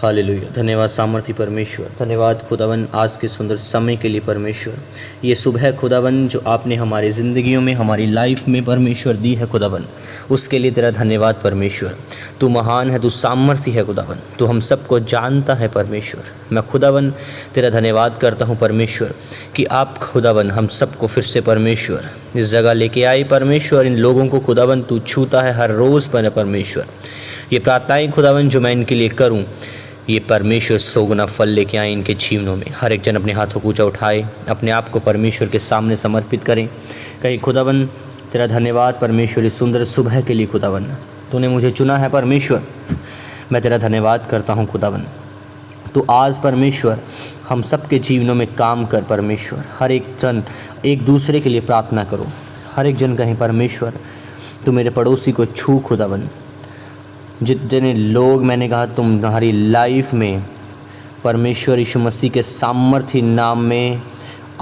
Hallelujah. धन्यवाद सामर्थी परमेश्वर, धन्यवाद खुदावन आज के सुंदर समय के लिए परमेश्वर। ये सुबह खुदावन जो आपने हमारी ज़िंदगियों में, हमारी लाइफ में परमेश्वर दी है खुदावन, उसके लिए तेरा धन्यवाद परमेश्वर। तू महान है, तू सामर्थी है खुदावन, तू हम सबको जानता है परमेश्वर। मैं खुदावन तेरा धन्यवाद करता हूँ परमेश्वर कि आप खुदावन हम सबको फिर से परमेश्वर इस जगह लेके आए परमेश्वर। इन लोगों को खुदावन तू छूता है हर रोज़ पर परमेश्वर। ये प्रार्थनाएं खुदावन जो मैं इनके लिए करूं, ये परमेश्वर 100 गुना फल लेके आए इनके जीवनों में। हर एक जन अपने हाथों को ऊंचा उठाए, अपने आप को परमेश्वर के सामने समर्पित करें। कहीं खुदावन तेरा धन्यवाद परमेश्वर इस सुंदर सुबह के लिए खुदावन, तूने मुझे चुना है परमेश्वर। मैं तेरा धन्यवाद करता हूँ खुदावन। तो आज परमेश्वर हम सबके जीवनों में काम कर परमेश्वर। हर एक जन एक दूसरे के लिए प्रार्थना करो। हर एक जन कहें परमेश्वर तू मेरे पड़ोसी को छू खुदावन। जितने लोग मैंने कहा तुम्हारी लाइफ में परमेश्वर यीशु मसीह के सामर्थी नाम में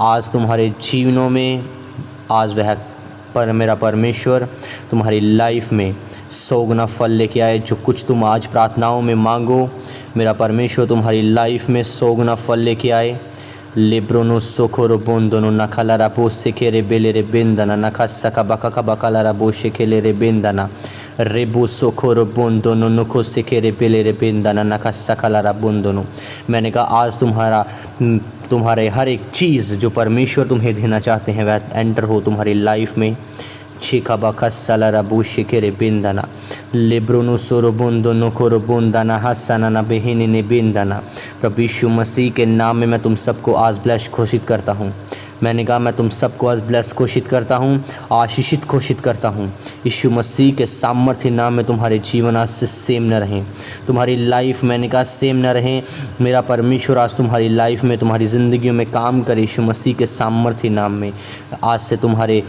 आज तुम्हारे जीवनों में आज वह मेरा परमेश्वर तुम्हारी लाइफ में 100 गुना फल लेके आए। जो कुछ तुम आज प्रार्थनाओं में मांगो, मेरा परमेश्वर तुम्हारी लाइफ में 100 गुना फल लेके आए। लेब्रोनो सोखोरो बोंदोनो नखला रापो सेखे रे बेले रे बेंदना नखा सका बका का बकाला राबो शेखेले रे बेंदना रेबो सोखोरो बोंदोनो नको सेखे रे बेले रे बेंदना नखा सकला रा बोंदोनो। मैंने कहा आज तुम्हारे हर एक चीज़ जो परमेश्वर तुम्हें देना चाहते हैं वह एंटर हो तुम्हारी लाइफ में। छीका बका सला राबो शेखे रे बेंदना लेब्रोनो सोरो बोंदो नोकोरो बोंदना हसना ना बेहिनी ने बेंदना। प्रभु यीशु मसीह के नाम में मैं तुम सबको आज ब्लेस घोषित करता हूँ। मैंने कहा मैं तुम सबको आज ब्लेस घोषित करता हूँ, आशीषित घोषित करता हूँ। यीशु मसीह के सामर्थ्य नाम में तुम्हारे जीवन आज से सेम न रहें, तुम्हारी लाइफ मैंने कहा सेम न रहें। मेरा परमेश्वर आज तुम्हारी लाइफ में, तुम्हारी ज़िंदगियों में काम करे यीशु मसीह के सामर्थ्य नाम में। आज से तुम्हारे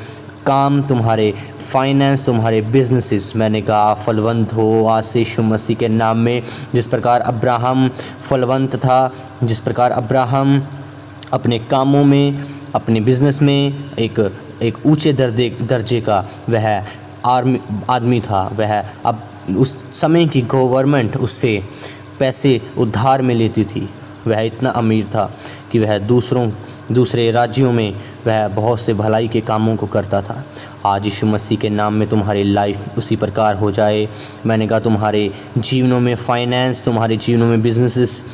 काम, तुम्हारे फाइनेंस, तुम्हारे बिजनेसेस मैंने कहा फलवंत हो आज से यीशु मसीह के नाम में। जिस प्रकार अब्राहम फलवंत था, जिस प्रकार अब्राहम अपने कामों में, अपने बिजनेस में एक ऊंचे दर्जे का वह आदमी था। वह अब उस समय की गवर्नमेंट उससे पैसे उधार में लेती थी। वह इतना अमीर था कि वह दूसरे राज्यों में वह बहुत से भलाई के कामों को करता था। आज यीशु मसीह के नाम में तुम्हारी लाइफ उसी प्रकार हो जाए। मैंने कहा तुम्हारे जीवनों में फाइनेंस, तुम्हारे जीवनों में बिजनेसेस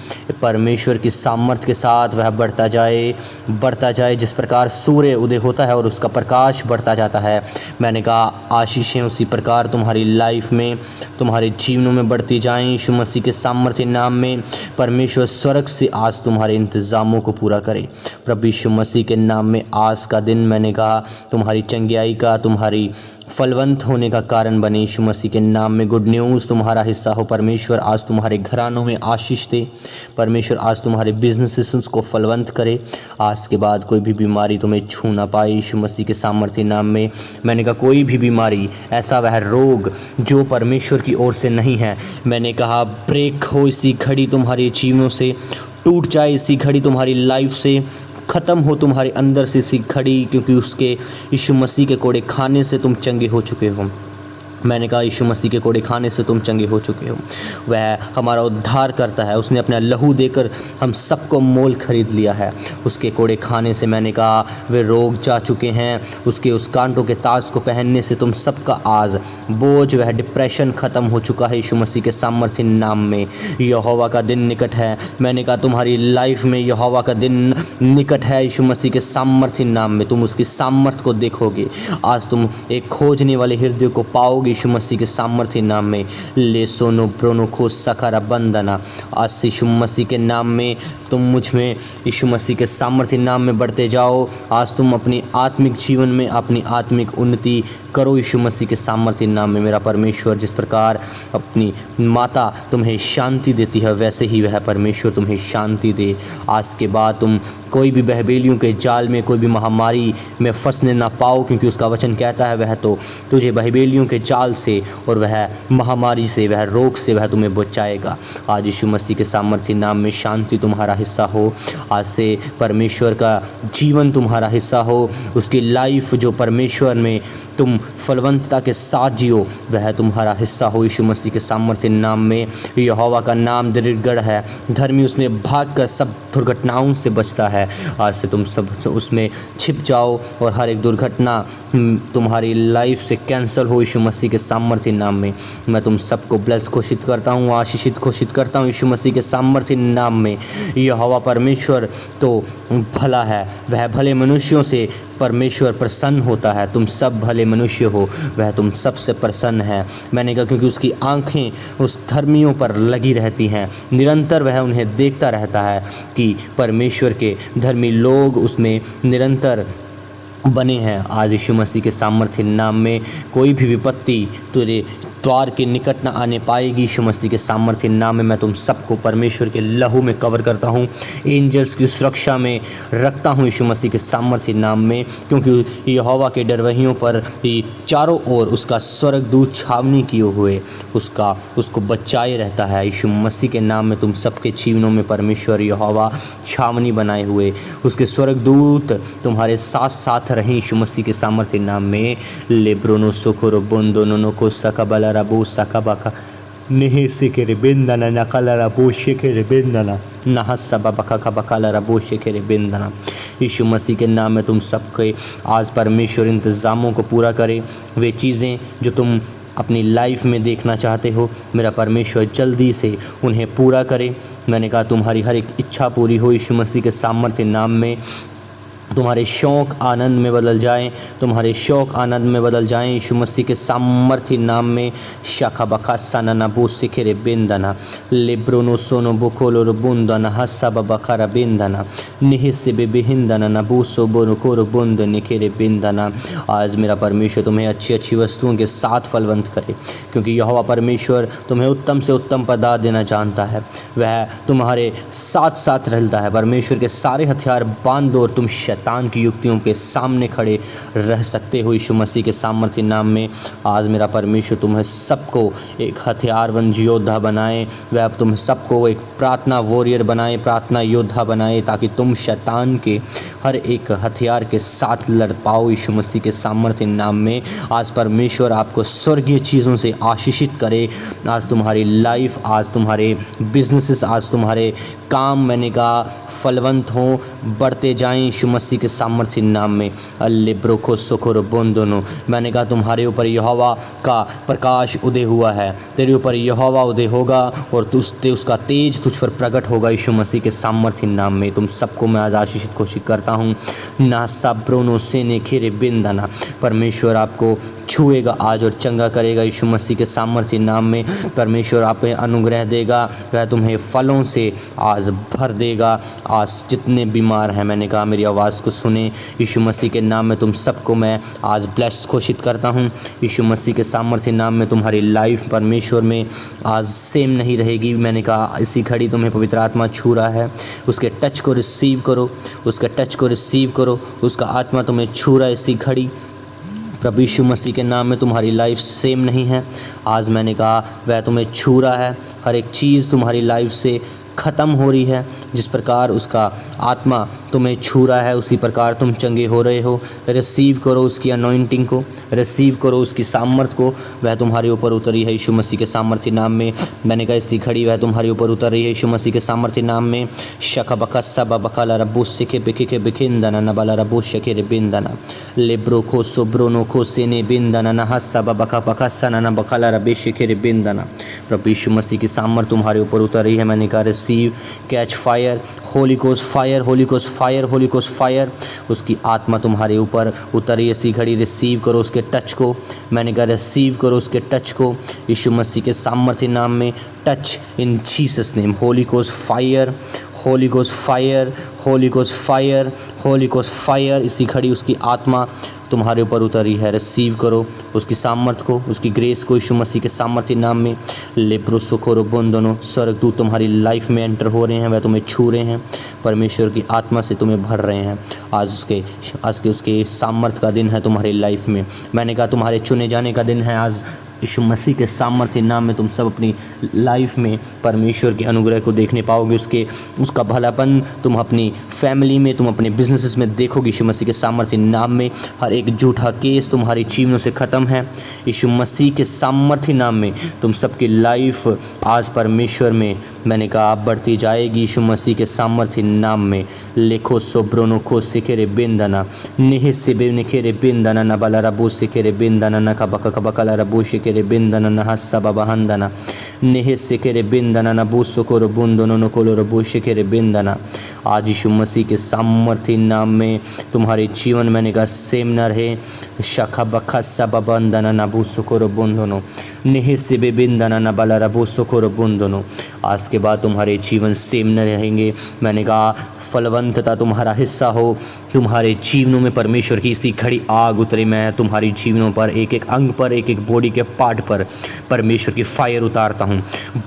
परमेश्वर की सामर्थ्य के साथ वह बढ़ता जाए। जिस प्रकार सूर्य उदय होता है और उसका प्रकाश बढ़ता जाता है, मैंने कहा आशीषें उसी प्रकार तुम्हारी लाइफ में, तुम्हारे जीवनों में बढ़ती जाएं। यीशु मसीह के सामर्थ्य नाम में परमेश्वर स्वर्ग से आज तुम्हारे इंतज़ामों को पूरा करे। प्रभु यीशु मसीह के नाम में आज का दिन मैंने कहा तुम्हारी चंगियाई का, तुम्हारी फलवंत होने का कारण बने। यीशु मसीह के नाम में गुड न्यूज़ तुम्हारा हिस्सा हो। परमेश्वर आज तुम्हारे घरानों में आशीष दे। परमेश्वर आज तुम्हारे बिजनेसेस को फलवंत करे। आज के बाद कोई भी बीमारी तुम्हें छू ना पाए यीशु मसीह के सामर्थ्य नाम में। मैंने कहा कोई भी बीमारी, ऐसा वह रोग जो परमेश्वर की ओर से नहीं है, मैंने कहा ब्रेक हो इसी घड़ी तुम्हारे जीवनों से, टूट जाए इसी घड़ी तुम्हारी लाइफ से, ख़त्म हो तुम्हारे अंदर से सी खड़ी, क्योंकि उसके यीशु मसीह के कोड़े खाने से तुम चंगे हो चुके हो। मैंने कहा यीशु मसीह के कोड़े खाने से तुम चंगे हो चुके हो। वह हमारा उद्धार करता है। उसने अपना लहू देकर हम सबको मोल खरीद लिया है। उसके कोड़े खाने से मैंने कहा वे रोग जा चुके हैं। उसके उस कांटों के ताज को पहनने से तुम सबका आज बोझ, वह डिप्रेशन ख़त्म हो चुका है यीशु मसीह के सामर्थ्य नाम में। यहोवा का दिन निकट है। मैंने कहा तुम्हारी लाइफ में यहोवा का दिन निकट है यीशु मसीह के सामर्थ्य नाम में। तुम उसकी सामर्थ्य को देखोगे। आज तुम एक खोजने वाले हृदय को पाओगे यीशु मसीह के सामर्थ्य नाम में। ले सोनो ब्रोनो खो सखारा बंदना। आज से यीशु मसीह के नाम में तुम मुझ में यीशु मसीह के सामर्थ्य नाम में बढ़ते जाओ। आज तुम अपनी आत्मिक जीवन में अपनी आत्मिक उन्नति करो यीशु मसीह के सामर्थ्य नाम में। मेरा परमेश्वर जिस प्रकार अपनी माता तुम्हें शांति देती है, वैसे ही वह परमेश्वर तुम्हें शांति दे। आज के बाद तुम कोई भी बहबेलियों के जाल में, कोई भी महामारी में फंसने ना पाओ, क्योंकि उसका वचन कहता है वह तो तुझे बहबेलियों के जाल से और वह महामारी से, वह रोग से वह तुम्हें बचाएगा। आज यीशु मसीह के सामर्थ्य नाम में शांति तुम्हारा हिस्सा हो। आज से परमेश्वर का जीवन तुम्हारा हिस्सा हो। उसकी लाइफ जो परमेश्वर में तुम फलवंतता के साथ जियो, वह तुम्हारा हिस्सा हो यीशु मसीह के सामर्थ्य नाम में। यहोवा का नाम दृढ़ है, धर्मी उसमें भागकर सब दुर्घटनाओं से बचता है। आज से तुम सब उसमें छिप जाओ और हर एक दुर्घटना तुम्हारी लाइफ से कैंसिल हो यीशु मसीह के सामर्थ्य नाम में। मैं तुम सबको ब्लेस घोषित करता हूँ, आशीषित घोषित करता हूँ यीशु मसीह के सामर्थ्य नाम में। यहोवा परमेश्वर तो भला है, वह भले मनुष्यों से परमेश्वर प्रसन्न होता है। तुम सब भले मनुष्य हो, वह तुम सबसे प्रसन्न है। मैंने कहा क्योंकि उसकी आंखें उस धर्मियों पर लगी रहती हैं, निरंतर वह उन्हें देखता रहता है कि परमेश्वर के धर्मी लोग उसमें निरंतर बने हैं। आज यीशु मसीह के सामर्थ्य नाम में कोई भी विपत्ति तेरे द्वार के निकट न आने पाएगी। यीशु मसीह के सामर्थ्य नाम में मैं तुम सबको परमेश्वर के लहू में कवर करता हूँ, एंजल्स की सुरक्षा में रखता हूँ यीशु मसीह के सामर्थ्य नाम में। क्योंकि यहोवा के डरवहियों पर चारों ओर उसका स्वर्गदूत छावनी किए हुए उसको बचाए रहता है। यीशु मसीह के नाम में तुम सबके जीवनों में परमेश्वर यहोवा छावनी बनाए हुए उसके स्वर्गदूत तुम्हारे साथ साथ रहें यीशु मसीह के सामर्थ्य नाम में। लेब्रोनो सोकोरो बोंदोनो को सकबला रबो सकबाका नेहे सिकेरे बेंदना नकला रबो शिकेरे बेंदना नहस्सबा बका बकाला रबो शिकेरे बेंदना। यीशु मसीह के नाम में तुम सबके आज परमेश्वर इंतज़ामों को पूरा करे। वे चीज़ें जो तुम अपनी लाइफ में देखना चाहते हो, मेरा परमेश्वर जल्दी से उन्हें पूरा करे। मैंने कहा तुम्हारी हर एक इच्छा पूरी हो यीशु मसीह के सामर्थ्य नाम में। तुम्हारे शौक़ आनंद में बदल जाएं, तुम्हारे शौक़ आनंद में बदल जाएं यीशु मसीह के सामर्थ्य नाम में। शाखा बखा सना बो सिखेरे बेंदना लेब्रोनो सोनो बोकोलो बुंदना हस्सा बखरा बेंदना निहिस्से बेहिंदना नबूसो बोनकोर बुंद निखेरे बेंदना। आज मेरा परमेश्वर तुम्हें अच्छी अच्छी वस्तुओं के साथ फलवंत करे, क्योंकि यहोवा परमेश्वर तुम्हें उत्तम से उत्तम पदार्थ देना जानता है। वह तुम्हारे साथ साथ रहता है। परमेश्वर के सारे हथियार बांध दो और तुम शैतान की युक्तियों के सामने खड़े रह सकते हो यीशु मसीह के सामर्थ्य नाम में। आज मेरा परमेश्वर तुम्हें सबको एक हथियारबंद योद्धा बनाए, वह तुम सबको एक प्रार्थना वॉरियर बनाए, प्रार्थना योद्धा बनाए, ताकि तुम शैतान के हर एक हथियार के साथ लड़ पाओ यीशु मसीह के सामर्थ्य नाम में। आज परमेश्वर आपको स्वर्गीय चीज़ों से आशीषित करे। आज तुम्हारी लाइफ, आज तुम्हारे बिजनेसेस, आज तुम्हारे काम मैंने कहा फलवंत हों, बढ़ते जाएं यीशु मसीह के सामर्थ्य नाम में। अल्ले ब्रोखो सोखोरो बोंदोनो, मैंने कहा तुम्हारे ऊपर यहोवा का प्रकाश उदय हुआ है, तेरे ऊपर यहोवा उदय होगा और उसका तेज तुझ पर प्रकट होगा यीशु मसीह के सामर्थ्य नाम में। तुम सबको मैं आज आशीषित घोषित करता हूँ। नासा ब्रोनो सेने खेरे बिंदना, परमेश्वर आपको छुएगा आज और चंगा करेगा यीशु मसीह के सामर्थ्य नाम में। परमेश्वर आप में अनुग्रह देगा, वह तुम्हें फलों से आज भर देगा। आज जितने बीमार हैं, मैंने कहा मेरी आवाज़ को सुने यीशु मसीह के नाम में। तुम सबको मैं आज ब्लेस्ड घोषित करता हूँ यीशु मसीह के सामर्थ्य नाम में। तुम्हारी लाइफ परमेश्वर में आज सेम नहीं रहेगी। मैंने कहा इसी घड़ी तुम्हें पवित्र आत्मा छू रहा है, उसके टच को रिसीव करो, उसके टच को रिसीव करो। उसका आत्मा तुम्हें छू रहा है इसी घड़ी। प्रभु यीशु मसीह के नाम में तुम्हारी लाइफ सेम नहीं है। आज मैंने कहा वह तुम्हें छू रहा है, हर एक चीज़ तुम्हारी लाइफ से ख़त्म हो रही है। जिस प्रकार उसका आत्मा तुम्हें छू रहा है, उसी प्रकार तुम चंगे हो रहे हो। रिसीव करो उसकी अनॉइंटिंग को, रिसीव करो उसकी सामर्थ को। वह तुम्हारे ऊपर उतरी है यीशु मसीह के सामर्थ्य नाम में। मैंने कहा इसी घड़ी वह तुम्हारे ऊपर उतर रही है यीशु मसीह के सामर्थ्य नाम में। शका बका सब बकाला रबो सिखे बिके बिखिंदना नबाला रबो शके रे बिंदना लेब्रो को सोब्रोनो को सेने बिंदना नहा सब बका बका सना न बकाला रबे शिखे रे बिंदना। प्रभु यीशु मसीह की सामर्थ तुम्हारे ऊपर उतर रही है। मैंने कहा receive, catch fire, holy ghost fire, holy ghost fire, holy ghost fire. उसकी आत्मा तुम्हारे ऊपर उतरी इसी घड़ी। रिसीव करो उसके टच को। मैंने कहा रिसीव करो उसके टच को यीशु मसीह के सामर्थ्य नाम में। Touch in Jesus name. Holy ghost fire, holy ghost fire, holy ghost fire, holy ghost fire. इसी घड़ी उसकी आत्मा तुम्हारे ऊपर उतरी है। रिसीव करो उसकी सामर्थ को, उसकी ग्रेस को यीशु मसीह के सामर्थ्य नाम में। लेब्रो सोकोरो बोंदोनो, स्वर्गदूत तुम्हारी लाइफ में एंटर हो रहे हैं, वह तुम्हें छू रहे हैं, परमेश्वर की आत्मा से तुम्हें भर रहे हैं। आज उसके सामर्थ का दिन है तुम्हारी लाइफ में। मैंने कहा तुम्हारे चुने जाने का दिन है आज। यीशु मसीह के सामर्थ्य नाम में तुम सब अपनी लाइफ में परमेश्वर के अनुग्रह को देखने पाओगे, उसका भलापन तुम अपनी फैमिली में, तुम अपने बिजनेसेस में देखोगे। यीशु मसीह के सामर्थ्य नाम में हर एक झूठा केस तुम्हारी जीवनों से ख़त्म है। यीशु मसीह के सामर्थ्य नाम में तुम सबकी लाइफ आज परमेश्वर में मैंने कहा आप बढ़ती जाएगी। यीशु मसीह के सामर्थ्य नाम में लेखो सोब्रोनो को सिकेरे बिंदना निहि सिबे निकेरे बिंदना न बला रबो सिकेरे बिंदना न कबका कबकला रबो सिकेरे बिंदना न हस्सा बबहंदना निहि सिकेरे बिंदना न बूसो को रबुंदनो न कोलो रबो सिकेरे बिंदना। आज यीशु मसीह के सामर्थ्य नाम में तुम्हारे जीवन मैंने कहा सेम न रहे। शखा बखा सबबंदना न बूसो को रबुंदनो निहि सिबे बिंदना न बला रबो को रबुंदनो। आज के बाद तुम्हारे जीवन सेम न रहेंगे। मैंने कहा फलवंतता तुम्हारा हिस्सा हो। तुम्हारे जीवनों में परमेश्वर की इसी खड़ी आग उतरे। मैं तुम्हारी जीवनों पर एक एक अंग पर, एक एक बॉडी के पार्ट पर परमेश्वर की फायर उतारता हूँ,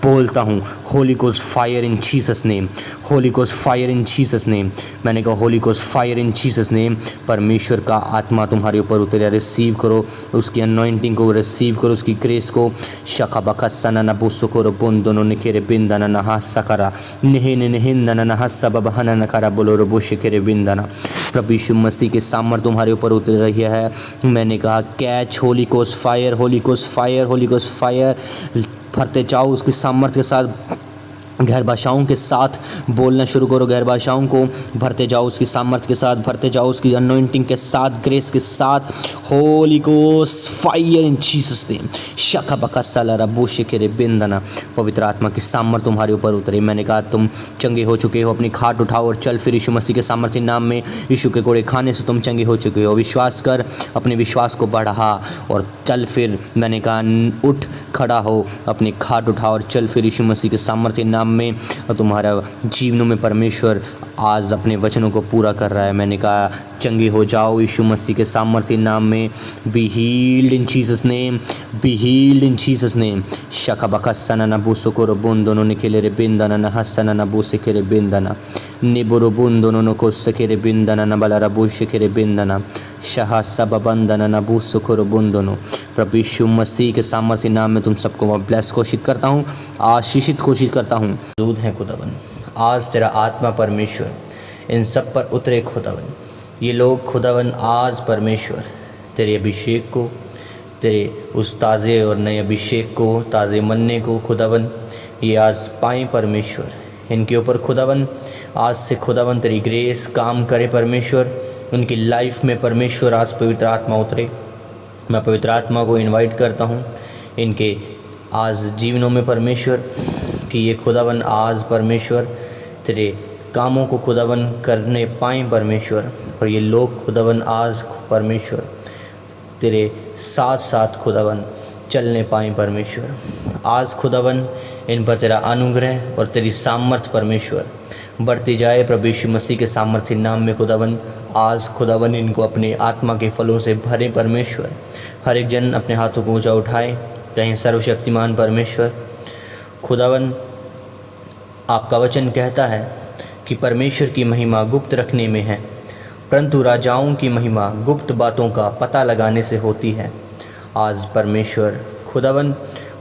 बोलता हूँ Holi ghost fire in Jesus name, Holi ghost fire in Jesus name. मैंने कहा Holi ghost fire in Jesus name. परमेश्वर का आत्मा तुम्हारे ऊपर उतरे, रिसीव करो उसकी अनॉइंटिंग को, रिसीव करो उसकी ग्रेस को। शका बका सना न बुसो को बोन दोनों निकेरे बिंदना न हासा करा निहिन निहिंदना न हस्सा बबहना न करा बोलो रबो शिकेरे बिंदना। प्रभु यीशु मसीह के सामर्थ्य तुम्हारे ऊपर उतर रही है। मैंने कहा catch Holi ghost fire, holy ghost fire, holy ghost fire. भरते जाओ उसकी सामर्थ्य के साथ, गैर भाषाओं के साथ बोलना शुरू करो, गैर भाषाओं को भरते जाओ उसकी सामर्थ्य के साथ, भरते जाओ उसकी अनॉइंटिंग के साथ, ग्रेस के साथ। Holy ghost fire in Jesus name. शका बका सला रबो शिकेरे बिंदना। पवित्र आत्मा की सामर्थ्य तुम्हारे ऊपर उतरी। मैंने कहा तुम चंगे हो चुके हो, अपनी खाट उठाओ और चल फिर। यीशु मसीह के सामर्थ्य नाम में यीशु के कोड़े खाने से तुम चंगे हो चुके हो। विश्वास कर, अपने विश्वास को बढ़ा और चल फिर। मैंने कहा उठ खड़ा हो, अपनी खाट उठाओ और चल फिर यीशु मसीह के सामर्थ्य नाम में। और तुम्हारा जीवनों में परमेश्वर आज अपने वचनों को पूरा कर रहा है। मैंने कहा चंगे हो जाओ यीशु मसीह के सामर्थ्य नाम में। Be healed in Jesus name, be healed in Jesus name. शका बका सना न बूसो को रबुन दोनों निकेले रे बिंदना न हसना न बूसे के रे बिंदना निबुरो बुन दोनों न को सके रे बिंदना न बला रबूशे के रे बिंदना शाह सब बंदना न बूसो को रबुन दोनों। प्रभु यीशु मसीह के सामर्थ्य नाम में तुम सबको मैं ब्लेस घोषित करता हूँ, आशीषित घोषित करता हूँ। दूध है खुदावन, आज तेरा आत्मा परमेश्वर इन सब पर उतरे खुदावन। ये लोग खुदावन आज परमेश्वर तेरे अभिषेक को, तेरे उस ताज़े और नए अभिषेक को, ताज़े मन्ने को खुदावन ये आज पाएँ परमेश्वर। इनके ऊपर खुदावन आज से खुदावन तेरी ग्रेस काम करे परमेश्वर। उनकी लाइफ में परमेश्वर आज पवित्र आत्मा उतरे। मैं पवित्र आत्मा को इनवाइट करता हूँ इनके आज जीवनों में परमेश्वर कि ये खुदावन आज परमेश्वर तेरे कामों को खुदावन करने पाएँ परमेश्वर। और ये लोग खुदावन आज परमेश्वर तेरे साथ साथ खुदावन चलने पाएँ परमेश्वर। आज खुदावन इन पर तेरा अनुग्रह और तेरी सामर्थ्य परमेश्वर बढ़ती जाए प्रभु यीशु मसीह के सामर्थ्य नाम में खुदावन। आज खुदावन इनको अपने आत्मा के फलों से भरे परमेश्वर। हर एक जन अपने हाथों को ऊंचा उठाए, कहें सर्वशक्तिमान परमेश्वर खुदावन आपका वचन कहता है कि परमेश्वर की महिमा गुप्त रखने में है, परंतु राजाओं की महिमा गुप्त बातों का पता लगाने से होती है। आज परमेश्वर खुदावन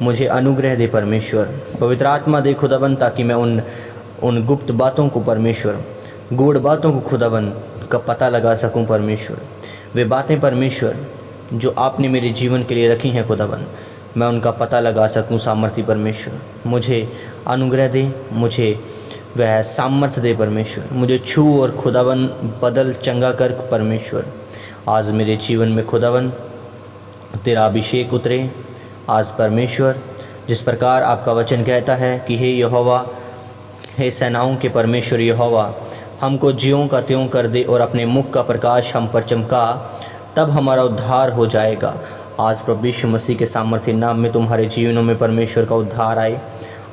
मुझे अनुग्रह दे परमेश्वर, पवित्र आत्मा दे खुदावन, ताकि मैं उन गुप्त बातों को परमेश्वर, गूढ़ बातों को खुदावन का पता लगा सकूं परमेश्वर। वे बातें परमेश्वर जो आपने मेरे जीवन के लिए रखी हैं खुदावन, मैं उनका पता लगा सकूं सामर्थ्य परमेश्वर। मुझे अनुग्रह दे, मुझे वह सामर्थ्य दे परमेश्वर। मुझे छू और खुदावन बदल चंगा कर परमेश्वर। आज मेरे जीवन में खुदावन तेरा अभिषेक उतरे आज परमेश्वर। जिस प्रकार आपका वचन कहता है कि हे यहोवा, हे सेनाओं के परमेश्वर यहोवा, हमको ज्यों का त्यों कर दे और अपने मुख का प्रकाश हम पर चमका, तब हमारा उद्धार हो जाएगा। आज प्रभु यीशु मसीह के सामर्थ्य नाम में तुम्हारे जीवनों में परमेश्वर का उद्धार आए।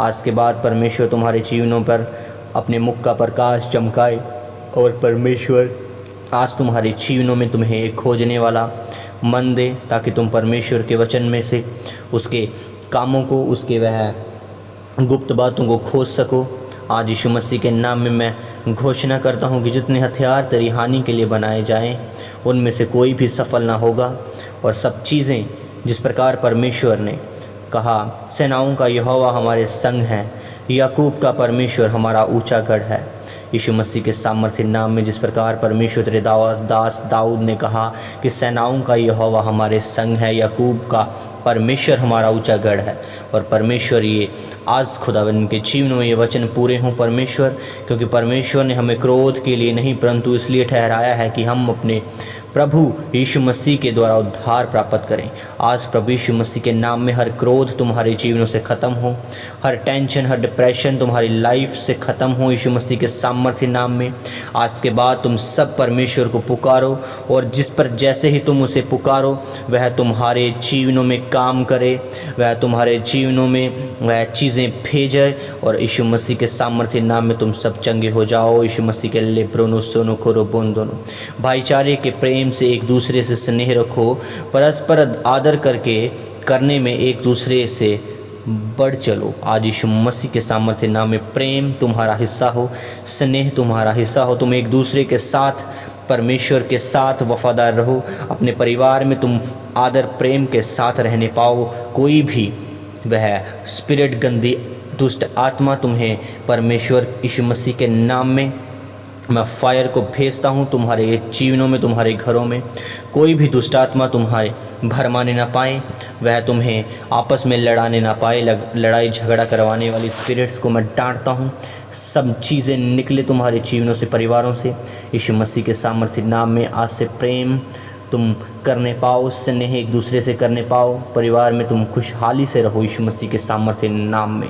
आज के बाद परमेश्वर तुम्हारे जीवनों पर अपने मुख का प्रकाश चमकाए और परमेश्वर आज तुम्हारे जीवनों में तुम्हें एक खोजने वाला मन दे, ताकि तुम परमेश्वर के वचन में से उसके कामों को, उसके वह गुप्त बातों को खोज सको। आज यीशु मसीह के नाम में मैं घोषणा करता हूँ कि जितने हथियार तेरी हानि के लिए बनाए जाएं, उनमें से कोई भी सफल ना होगा और सब चीज़ें जिस प्रकार परमेश्वर ने कहा सेनाओं का यहोवा हमारे संग है, याकूब का परमेश्वर हमारा ऊंचा गढ़ है। यीशु मसीह के सामर्थ्य नाम में जिस प्रकार परमेश्वर तेरे दास दाऊद ने कहा कि सेनाओं का यहोवा हमारे संग है, याकूब का परमेश्वर हमारा ऊंचा गढ़ है। और परमेश्वर ये आज खुदावंद के जीवन में ये वचन पूरे हों परमेश्वर, क्योंकि परमेश्वर ने हमें क्रोध के लिए नहीं परंतु इसलिए ठहराया है कि हम अपने प्रभु यीशु मसीह के द्वारा उद्धार प्राप्त करें। आज प्रभु यीशु मसीह के नाम में हर क्रोध तुम्हारे जीवनों से ख़त्म हो, हर टेंशन हर डिप्रेशन तुम्हारी लाइफ से ख़त्म हो यीशु मसीह के सामर्थ्य नाम में। आज के बाद तुम सब परमेश्वर को पुकारो और जिस पर जैसे ही तुम उसे पुकारो वह तुम्हारे जीवनों में काम करे, वह तुम्हारे जीवनों में वह चीज़ें भेजे और यीशु मसीह के सामर्थ्य नाम में तुम सब चंगे हो जाओ। यीशु मसीह के लेब्रोनो सोनो खोरो बोन दोनों भाईचारे के प्रेम से एक दूसरे से स्नेह रखो, परस्पर आदर करने में एक दूसरे से बढ़ चलो। आज यीशु मसीह के सामर्थ्य नाम में प्रेम तुम्हारा हिस्सा हो, स्नेह तुम्हारा हिस्सा हो, तुम एक दूसरे के साथ परमेश्वर के साथ वफादार रहो, अपने परिवार में तुम आदर प्रेम के साथ रहने पाओ। कोई भी वह स्पिरिट गंदी दुष्ट आत्मा तुम्हें परमेश्वर यीशु मसीह के नाम में मैं फायर को भेजता हूँ तुम्हारे जीवनों में, तुम्हारे घरों में कोई भी दुष्ट आत्मा तुम्हारे भरमाने ना पाए, वह तुम्हें आपस में लड़ाने ना पाए। लड़ाई झगड़ा करवाने वाली स्पिरिट्स को मैं डांटता हूँ, सब चीज़ें निकले तुम्हारे जीवनों से, परिवारों से। यीशु मसीह के सामर्थ्य नाम में आज से प्रेम तुम करने पाओ, स्नेह एक दूसरे से करने पाओ, परिवार में तुम खुशहाली से रहो यीशु मसीह के सामर्थ्य नाम में।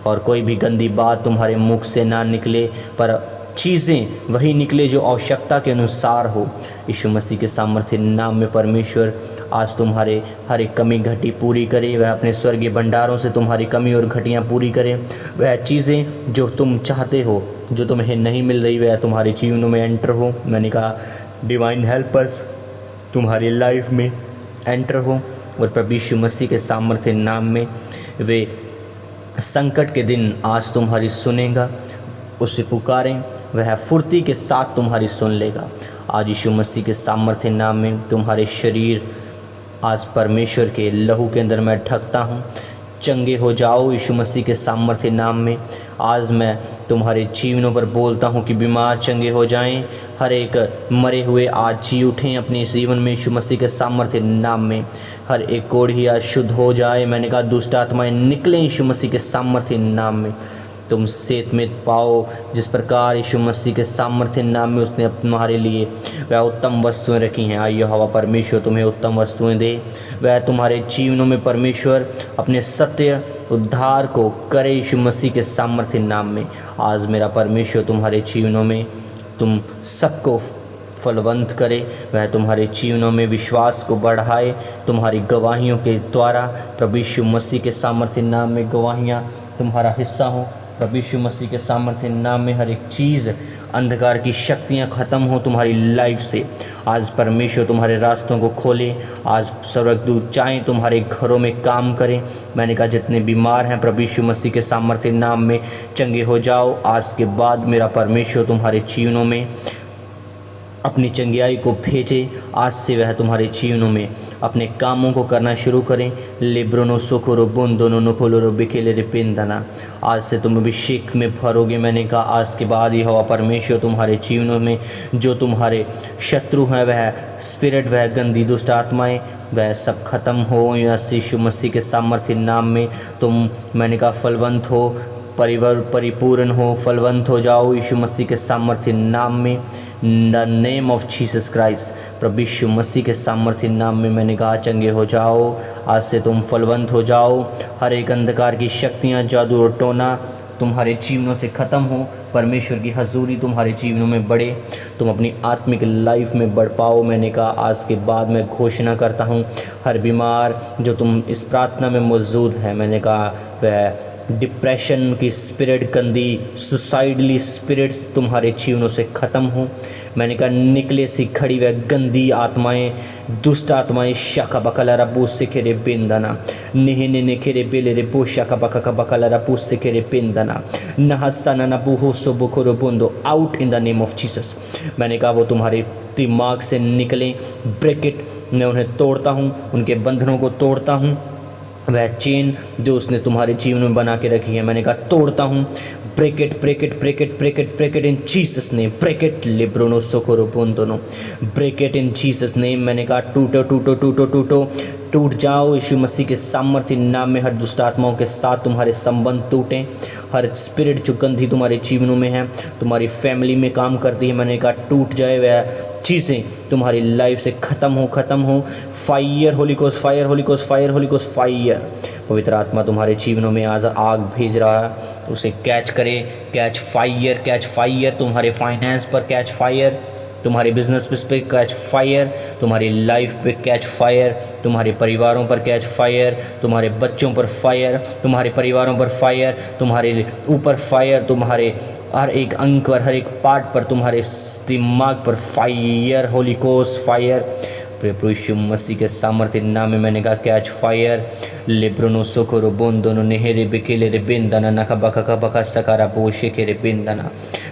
और कोई भी गंदी बात तुम्हारे मुख से ना निकले, पर चीज़ें वही निकले जो आवश्यकता के अनुसार हो। यीशु मसीह के सामर्थ्य नाम में परमेश्वर आज तुम्हारे हर एक कमी घटी पूरी करे, वह अपने स्वर्गीय भंडारों से तुम्हारी कमी और घटियाँ पूरी करे। वह चीज़ें जो तुम चाहते हो, जो तुम्हें नहीं मिल रही, वह तुम्हारे जीवनों में एंटर हो। मैंने कहा डिवाइन हेल्पर्स तुम्हारी लाइफ में एंटर हो और प्रभु यीशु मसीह के सामर्थ्य नाम में वे संकट के दिन आज तुम्हारी सुनेगा, उसे पुकारें, वह फुर्ती के साथ तुम्हारी सुन लेगा। आज यीशु मसीह के सामर्थ्य नाम में तुम्हारे शरीर आज परमेश्वर के लहू के अंदर मैं ढकता हूँ, चंगे हो जाओ यीशु मसीह के सामर्थ्य नाम में। आज मैं तुम्हारे जीवनों पर बोलता हूँ कि बीमार चंगे हो जाएं, हर एक मरे हुए आज जी उठें अपने जीवन में यीशु मसीह के सामर्थ्य नाम में। हर एक कोढ़ी आज शुद्ध हो जाए, मैंने कहा दुष्ट आत्माएं निकलें यीशु मसीह के सामर्थ्य नाम में। तुम सेहत में पाओ जिस प्रकार यीशु मसीह के सामर्थ्य नाम में उसने तुम्हारे लिए वह उत्तम वस्तुएं रखी हैं। आइए हवा परमेश्वर तुम्हें उत्तम वस्तुएं दे, वह तुम्हारे जीवनों में परमेश्वर अपने सत्य उद्धार को करे यीशु मसीह के सामर्थ्य नाम में। आज मेरा परमेश्वर तुम्हारे जीवनों में तुम सबको फलवंत करे, वह तुम्हारे जीवनों में विश्वास को बढ़ाए, तुम्हारी गवाहियों के द्वारा प्रभु यीशु मसीह के सामर्थ्य नाम में गवाहियाँ तुम्हारा हिस्सा हो। प्रभु यीशु मसीह के सामर्थ्य नाम में हर एक चीज़ अंधकार की शक्तियाँ ख़त्म हो तुम्हारी लाइफ से। आज परमेश्वर तुम्हारे रास्तों को खोले, आज स्वर्गदूत चाहें तुम्हारे घरों में काम करें। मैंने कहा जितने बीमार हैं प्रभु यीशु मसीह के सामर्थ्य नाम में चंगे हो जाओ। आज के बाद मेरा परमेश्वर तुम्हारे जीवनों में अपनी चंगियाई को भेजे। आज से वह तुम्हारे जीवनों में अपने कामों को करना शुरू करें। लिब्रोनो सोखोरो बोंदोनो नोखोलोरो बिखेले रिपिंदना। आज से तुम अभिषेक में भरोगे। मैंने कहा आज के बाद ही हवा परमेश्वर तुम्हारे जीवनों में जो तुम्हारे शत्रु हैं, वह स्पिरिट, वह गंदी दुष्ट आत्माएं, वह सब खत्म हो यीशु मसीह के सामर्थ्य नाम में। तुम मैंने कहा फलवंत हो, परिपूर्ण हो, फलवंत हो जाओ यीशु मसीह के सामर्थ्य नाम में। In the name of Jesus Christ, प्रभु यीशु मसीह के सामर्थ्य नाम में मैंने कहा चंगे हो जाओ। आज से तुम फलवंत हो जाओ। हर एक अंधकार की शक्तियाँ, जादू और टोना तुम्हारे जीवनों से ख़त्म हो। परमेश्वर की हजूरी तुम्हारे जीवनों में बढ़े, तुम अपनी आत्मिक लाइफ में बढ़ पाओ। मैंने कहा आज के बाद मैं घोषणा करता हूँ, हर बीमार जो तुम इस प्रार्थना में मौजूद है, मैंने कहा वह डिप्रेशन की स्पिरिट, गंदी सुसाइडली स्पिरिट्स तुम्हारे जीवनों से ख़त्म हो। मैंने कहा निकले सी खड़ी वह गंदी आत्माएं, दुष्ट आत्माएं शाखा बकला रबू सिखेरे बिंदना निहिने निखेरे बेले रे बो शाखा बका बकला रबू सिखेरे बिंदना नहसना नबू हो सो बुखरो बुंदो out in the name of Jesus. मैंने कहा वो तुम्हारे दिमाग से निकलें। ब्रेकेट, मैं उन्हें तोड़ता हूँ, उनके बंधनों को तोड़ता हूँ। वह चेन जो उसने तुम्हारे जीवन में बना के रखी है, मैंने कहा तोड़ता हूँ। Break it break it break it break it break it in Jesus name. Break it लिब्रोनो सोकोरो पोंतोनो। Break it in Jesus name. मैंने कहा टूटो टूटो टूटो टूटो, टूट जाओ यीशु मसीह के सामर्थ्य नाम में। हर दुष्ट आत्माओं के साथ तुम्हारे संबंध टूटें। हर स्पिरिट जो गंदी तुम्हारे जीवनों में है, तुम्हारी फैमिली में काम करती है, मैंने कहा टूट जाए। वह चीज़ें तुम्हारी लाइफ से ख़त्म हो। Fire holy ghost, fire holy ghost, fire holy ghost, fire. पवित्र आत्मा तुम्हारे जीवनों में आज आग भेज रहा है, उसे कैच करे। Catch fire, catch fire. तुम्हारे फाइनेंस पर कैच फायर, तुम्हारे बिजनेस पे कैच फायर, तुम्हारी लाइफ पे कैच फायर, तुम्हारे परिवारों पर कैच फायर, तुम्हारे बच्चों पर फायर, तुम्हारे परिवारों पर फायर, तुम्हारे ऊपर फायर, तुम्हारे हर एक अंग पर, हर एक पार्ट पर, तुम्हारे दिमाग पर फायर। Holy ghost fire. प्रभु यीशु मसीह के सामर्थ्य नाम में मैंने कहा कैच फायर। लिब्रोनो सोकोरो बोंदोनो नेहरे बिकेले रे बिंदना नका बका बका सकारा पोशे के रे बिंदना।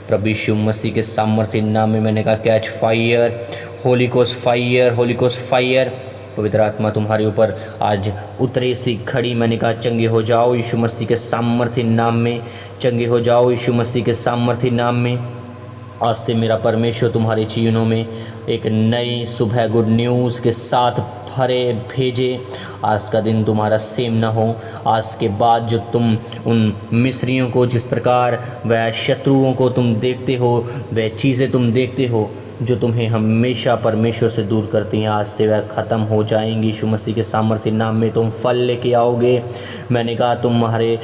प्रभु यीशु मसीह के सामर्थ्य नाम में मैंने कहा catch fire. Holy ghost fire, holy ghost fire. पवित्र आत्मा तुम्हारे ऊपर आज उतरे सी खड़ी, मैंने कहा चंगे हो जाओ यीशु मसीह के सामर्थ्य नाम में। चंगे हो जाओ यीशु मसीह के सामर्थ्य नाम में। आज से मेरा परमेश्वर तुम्हारे जीवनों में एक नई सुबह गुड न्यूज़ के साथ भेजे। आज का दिन तुम्हारा सेम ना हो। आज के बाद जो तुम उन मिस्रियों को, जिस प्रकार वह शत्रुओं को तुम देखते हो, वह चीज़ें तुम देखते हो जो तुम्हें हमेशा परमेश्वर से दूर करती हैं, आज से वह ख़त्म हो जाएंगी। यीशु मसीह के सामर्थ्य नाम में तुम फल लेके आओगे। मैंने कहा तुम्हारे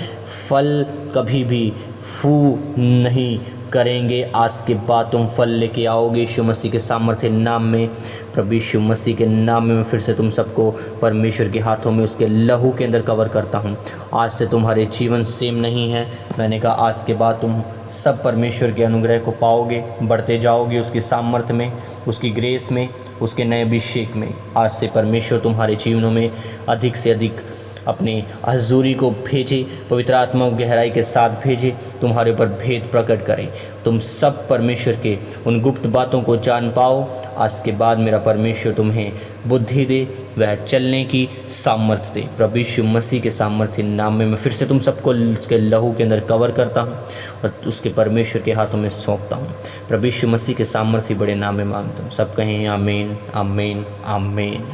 फल कभी भी फू नहीं करेंगे। आज के बाद तुम फल लेके आओगे यीशु मसीह के सामर्थ्य नाम में। प्रभु यीशु मसीह के नाम में मैं फिर से तुम सबको परमेश्वर के हाथों में उसके लहू के अंदर कवर करता हूँ। आज से तुम्हारे जीवन सेम नहीं है। मैंने कहा आज के बाद तुम सब परमेश्वर के अनुग्रह को पाओगे, बढ़ते जाओगे उसकी सामर्थ्य में, उसकी ग्रेस में, उसके नए अभिषेक में। आज से परमेश्वर तुम्हारे जीवनों में अधिक से अधिक अपने हजूरी को भेजे, पवित्र आत्मा को गहराई के साथ भेजे, तुम्हारे ऊपर भेद प्रकट करे, तुम सब परमेश्वर के उन गुप्त बातों को जान पाओ। आज के बाद मेरा परमेश्वर तुम्हें बुद्धि दे, वह चलने की सामर्थ्य दे। प्रभु यीशु मसीह के सामर्थ्य नाम में मैं फिर से तुम सबको उसके लहू के अंदर कवर करता हूँ और उसके परमेश्वर के हाथों में सौंपता हूँ। प्रभु यीशु मसीह के सामर्थ्य बड़े नाम में मांगता हूँ। सब कहें आमीन, आमीन, आमीन।